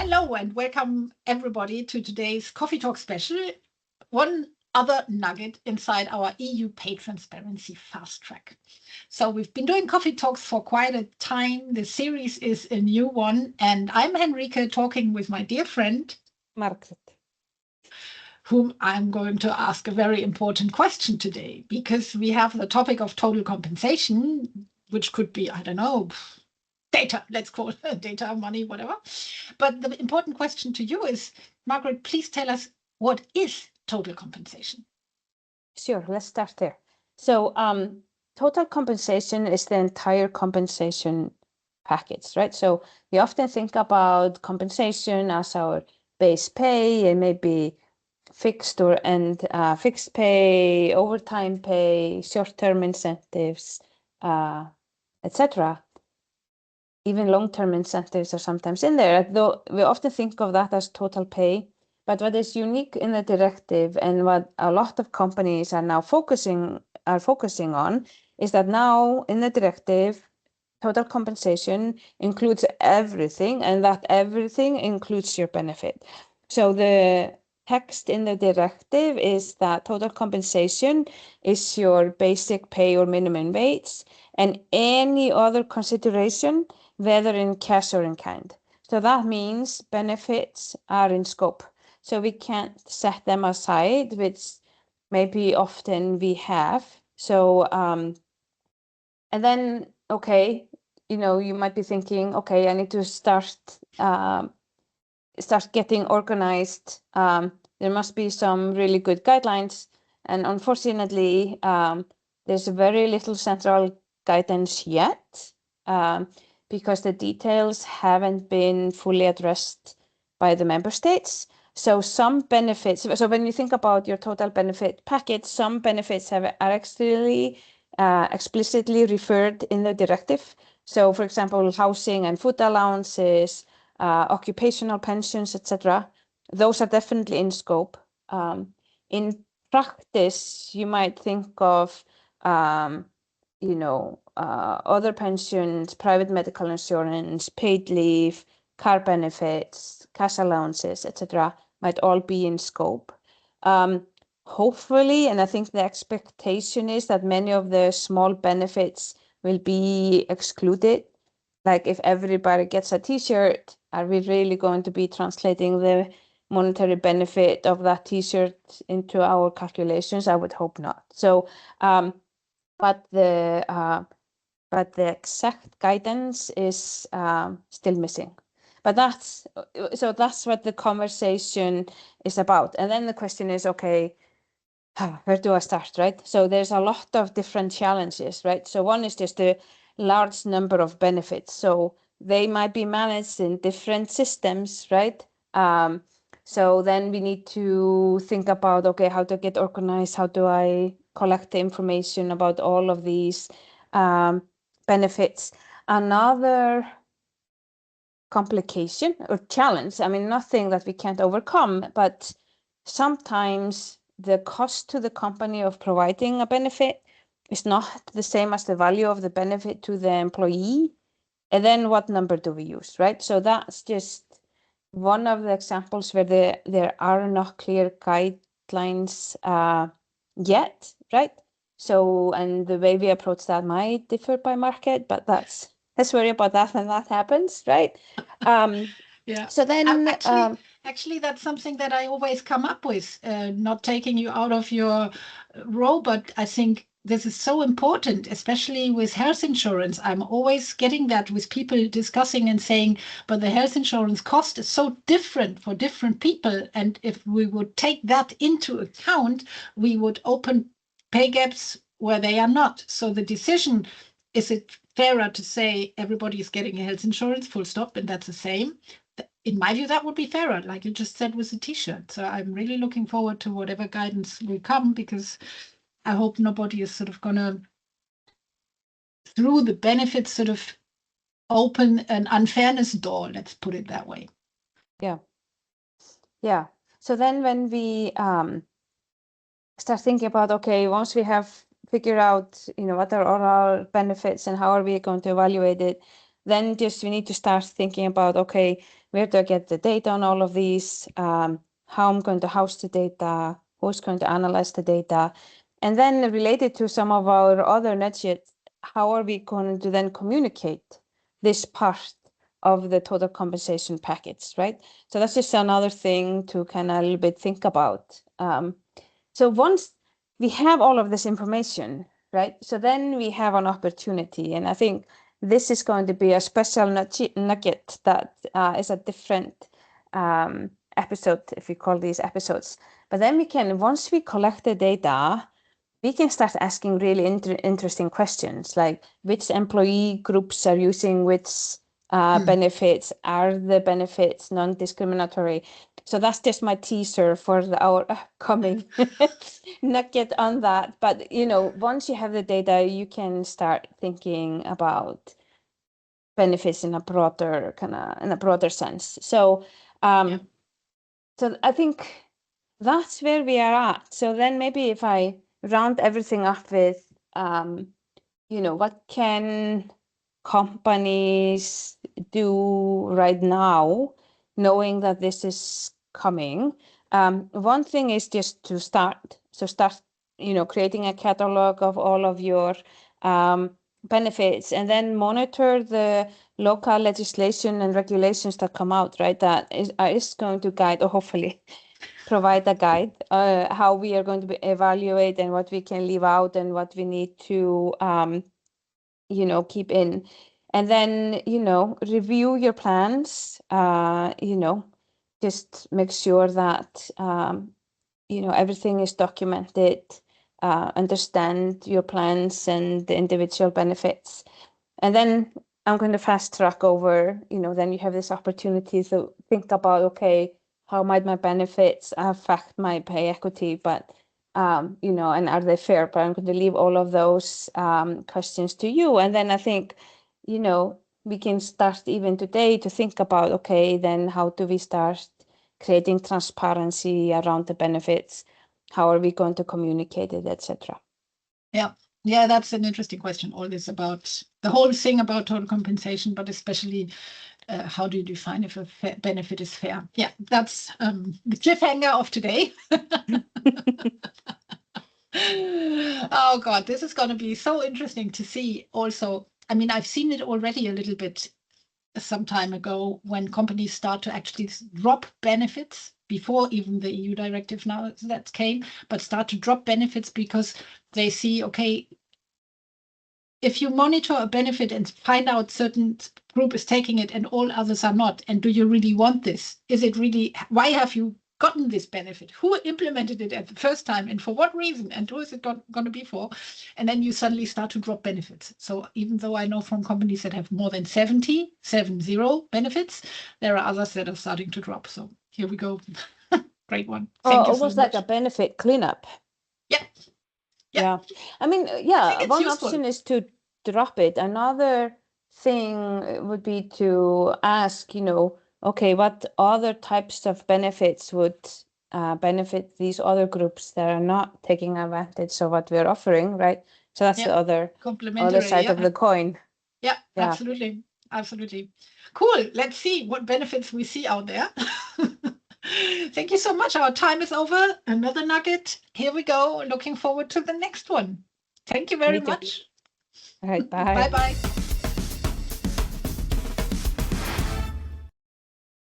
Hello and welcome everybody to today's Coffee Talk special. One other nugget inside our EU Pay Transparency Fast Track. So we've been doing Coffee Talks for quite a time. The series is a new one, and I'm Henrike talking with my dear friend Margaret, whom I'm going to ask a very important question today, because we have the topic of total compensation, which could be, I don't know, data, let's call it data, money, whatever. But the important question to you is, Margaret, please tell us, what is total compensation? Sure, let's start there. So total compensation is the entire compensation package, right? So we often think about compensation as our base pay and maybe fixed fixed pay, overtime pay, short-term incentives, etc. Even long-term incentives are sometimes in there, though we often think of that as total pay. But what is unique in the directive and what a lot of companies are now focusing on is that now in the directive, total compensation includes everything, and that everything includes your benefit. So the text in the directive is that total compensation is your basic pay or minimum wage and any other consideration, whether in cash or in kind. So that means benefits are in scope. So we can't set them aside, which maybe often we have. So, and then, okay, you might be thinking, okay, I need to start getting organized. There must be some really good guidelines. And unfortunately, there's very little central guidance yet because the details haven't been fully addressed by the member states. So some benefits, so when you think about your total benefit package, some benefits are actually explicitly referred in the directive. So for example, housing and food allowances, occupational pensions, etc. Those are definitely in scope. In practice, you might think of, other pensions, private medical insurance, paid leave, car benefits, cash allowances, etc. might all be in scope. Hopefully, and I think the expectation is that many of the small benefits will be excluded. Like if everybody gets a t-shirt, are we really going to be translating the monetary benefit of that t-shirt into our calculations? I would hope not. So, but the exact guidance is still missing. But that's what the conversation is about. And then the question is, okay, where do I start, right? So there's a lot of different challenges, right? So one is just the large number of benefits. So they might be managed in different systems, right? So then we need to think about, okay, how to get organized? How do I collect the information about all of these benefits? Another complication or challenge, I mean, nothing that we can't overcome, but sometimes the cost to the company of providing a benefit is not the same as the value of the benefit to the employee. And then what number do we use, right? So that's just one of the examples where there are not clear guidelines yet, right? So, and the way we approach that might differ by market, but let's worry about that when that happens, right? Yeah. So then, Actually, that's something that I always come up with, not taking you out of your role, but I think this is so important, especially with health insurance. I'm always getting that with people discussing and saying, but the health insurance cost is so different for different people. And if we would take that into account, we would open pay gaps where they are not. So the decision, is it fairer to say everybody is getting a health insurance, full stop, and that's the same? In my view, that would be fairer, like you just said with the t-shirt. So I'm really looking forward to whatever guidance will come, because I hope nobody is sort of gonna, through the benefits, sort of open an unfairness door, let's put it that way. Yeah. So then when we start thinking about, okay, once we have figured out, what are all our benefits and how are we going to evaluate it, then just we need to start thinking about, okay, where do I get the data on all of these? How I'm going to house the data, who's going to analyze the data? And then related to some of our other nudges, how are we going to then communicate this part of the total compensation package, right? So that's just another thing to kind of a little bit think about. So once we have all of this information, right? So then we have an opportunity, and I think this is going to be a special nugget that is a different episode, if we call these episodes. But then we can, once we collect the data, we can start asking really interesting questions, like which employee groups are using which benefits, are the benefits non-discriminatory? So that's just my teaser for our upcoming nugget on that. But once you have the data, you can start thinking about benefits in a broader sense. So so I think that's where we are at. So then maybe if I round everything up with what can companies do right now, knowing that this is coming? One thing is just to start. So start, creating a catalog of all of your benefits, and then monitor the local legislation and regulations that come out, right? That is going to guide, or hopefully provide a guide, how we are going to evaluate and what we can leave out and what we need to keep in. And then review your plans, just make sure that everything is documented, understand your plans and the individual benefits. And then I'm going to fast track over, then you have this opportunity to think about, okay, how might my benefits affect my pay equity, but and are they fair? But I'm going to leave all of those questions to you. And then I think, we can start even today to think about, okay, then how do we start creating transparency around the benefits? How are we going to communicate it, etc.? Yeah, that's an interesting question. All this about the whole thing about total compensation, but especially how do you define if a benefit is fair? Yeah, that's the cliffhanger of today. Oh God, this is going to be so interesting to see also. I mean, I've seen it already a little bit some time ago when companies start to actually drop benefits before even the EU directive now that came, but start to drop benefits because they see, okay, if you monitor a benefit and find out certain group is taking it and all others are not, and do you really want this? Is it really, why have you gotten this benefit? Who implemented it at the first time and for what reason? And who is it going to be for? And then you suddenly start to drop benefits. So even though I know from companies that have more than 70 benefits, there are others that are starting to drop. So here we go. Great one. Thank you so almost much. like a benefit cleanup. Yeah. I mean, one option is to drop it. Another thing would be to ask, okay, what other types of benefits would benefit these other groups that are not taking advantage of what we're offering, right? So that's the other side of the coin. Yeah, absolutely. Absolutely. Cool. Let's see what benefits we see out there. Thank you so much. Our time is over. Another nugget. Here we go. Looking forward to the next one. Thank you very much. All right. Bye. Bye-bye.